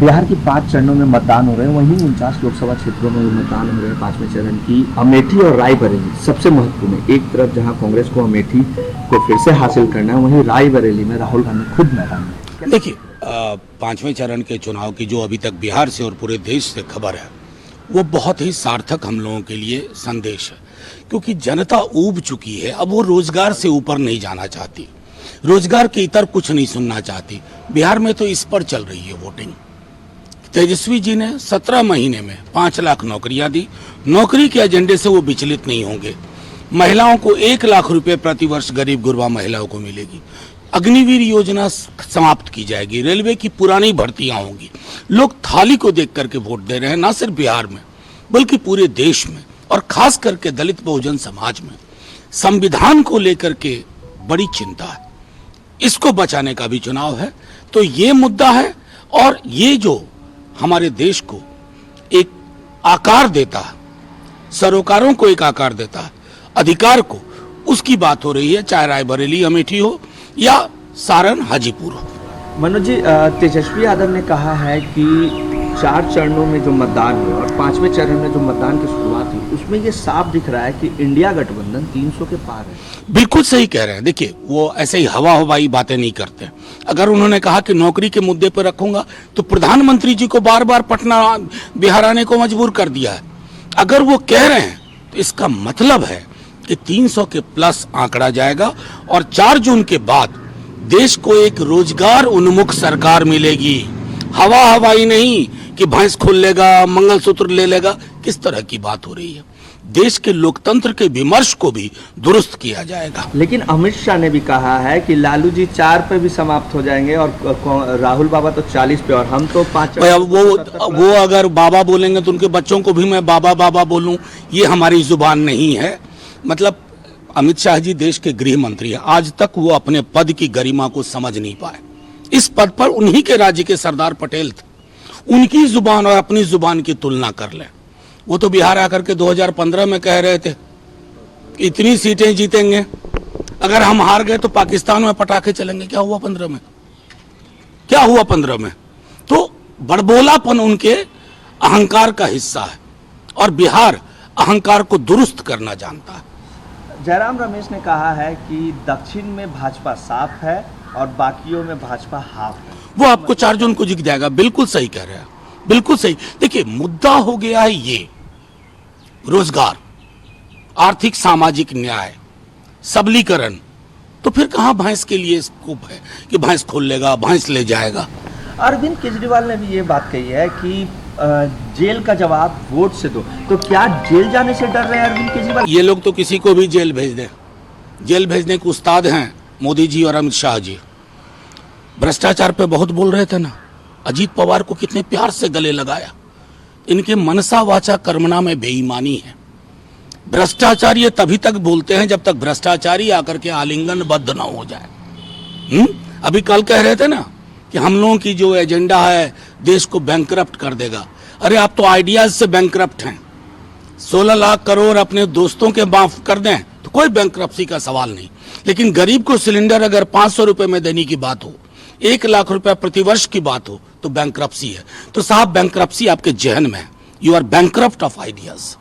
बिहार की 5 चरणों में मतदान हो रहे हैं, वहीं 49 लोकसभा क्षेत्रों में मतदान हो रहे हैं 5वें चरण की। अमेठी और रायबरेली सबसे महत्वपूर्ण है। एक तरफ जहां कांग्रेस को अमेठी को फिर से हासिल करना है, वहीं रायबरेली में राहुल गांधी खुद मैदान में। देखिए, 5वें चरण के चुनाव की जो अभी तक बिहार से और पूरे देश से खबर है, वो बहुत ही सार्थक हम लोगों के लिए संदेश है, क्योंकि जनता ऊब चुकी है। अब वो रोजगार से ऊपर नहीं जाना चाहती, रोजगार के इतर कुछ नहीं सुनना चाहती। बिहार में तो इस पर चल रही है वोटिंग। तेजस्वी जी ने 17 महीने में 5 लाख नौकरियां दी। नौकरी के एजेंडे से वो विचलित नहीं होंगे। महिलाओं को 1 लाख रुपए प्रति वर्ष गरीब गुरबा महिलाओं को मिलेगी। अग्निवीर योजना समाप्त की जाएगी। रेलवे की पुरानी भर्तियां होंगी। लोग थाली को देख करके वोट दे रहे हैं, ना सिर्फ बिहार में बल्कि पूरे देश में, और खास करके दलित बहुजन समाज में संविधान को लेकर के बड़ी चिंता है। इसको बचाने का भी चुनाव है। तो ये मुद्दा है, और ये जो हमारे देश को एक आकार देता है, सरोकारों को एक आकार देता है, अधिकार को, उसकी बात हो रही है, चाहे रायबरेली अमेठी हो या सारण हाजीपुर हो। मनोज जी, तेजस्वी यादव ने कहा है कि 4 चरणों में जो मतदान हुआ और 5वें चरण में जो मतदान की शुरुआत हुई, उसमें ये साफ दिख रहा है कि इंडिया गठबंधन 300 के पार है। बिल्कुल सही कह रहे हैं। देखिए, वो ऐसे ही हवा हवाई बातें नहीं करते। अगर उन्होंने कहा कि नौकरी के मुद्दे पर रखूंगा, तो प्रधानमंत्री जी को बार बार पटना बिहार आने को मजबूर कर दिया है। अगर वो कह रहे हैं तो इसका मतलब है कि 300 के प्लस आंकड़ा जाएगा, और 4 जून के बाद देश को एक रोजगार उन्मुख सरकार मिलेगी। हवा हवाई नहीं कि भैंस खोल लेगा, मंगलसूत्र ले लेगा, किस तरह की बात हो रही है। देश के लोकतंत्र के विमर्श को भी दुरुस्त किया जाएगा। लेकिन अमित शाह ने भी कहा है कि लालू जी 4 पे भी समाप्त हो जाएंगे, और राहुल बाबा तो 40 पे, और हम तो 5। वो अगर बाबा बोलेंगे तो उनके बच्चों को भी मैं बाबा बाबा बोलूं, ये हमारी जुबान नहीं है। मतलब अमित शाह जी देश के गृह मंत्री हैं। आज तक वो अपने पद की गरिमा को समझ नहीं पाए। इस पद पर उन्हीं के राज्य के सरदार पटेल थे। उनकी जुबान और अपनी जुबान की तुलना कर लें। वो तो बिहार आकर के 2015 में कह रहे थे कि इतनी सीटें जीतेंगे, अगर हम हार गए तो पाकिस्तान में पटाखे चलेंगे। क्या हुआ 15 में? क्या हुआ 15 में? तो बड़बोलापन उनके अहंकार का हिस्सा है, और बिहार अहंकार को दुरुस्त करना जानता है। जयराम रमेश ने कहा है कि दक्षिण में भाजपा साफ है और बाकियों में भाजपा हाफ है। वो आपको 4 जून को दिख जाएगा। बिल्कुल सही कह रहे हैं, बिल्कुल सही। देखिए, मुद्दा हो गया है ये रोजगार, आर्थिक सामाजिक न्याय, सबलीकरण। तो फिर कहां भैंस के लिए स्कोप है कि भैंस खोल लेगा, भैंस ले जाएगा। अरविंद केजरीवाल ने भी ये बात कही है कि जेल का जवाब वोट से दो। तो क्या जेल जाने से डर रहे हैं अरविंद केजरीवाल? ये लोग तो किसी को भी जेल भेज दें। जेल भेजने के उस्ताद हैं मोदी जी और अमित शाह जी। भ्रष्टाचार पे बहुत बोल रहे थे ना, अजीत पवार को कितने प्यार से गले लगाया। इनके मनसा वाचा कर्मणा में बेईमानी है। भ्रष्टाचार ये तभी तक बोलते हैं जब तक भ्रष्टाचारी आकर के आलिंगनबद्ध ना हो जाए। अभी कल कह रहे थे ना कि हम लोगों की जो एजेंडा है देश को बैंकरप्ट कर देगा। अरे आप तो आइडियाज से बैंकरप्ट हैं। 16 लाख करोड़ अपने दोस्तों के माफ कर दें तो कोई बैंकरप्सी का सवाल नहीं, लेकिन गरीब को सिलेंडर अगर 500 रुपए में देने की बात हो, 1 लाख रुपए प्रतिवर्ष की बात हो, तो बैंकरप्सी है। तो साहब, बैंकरप्सी आपके जहन में है। You are bankrupt of ideas.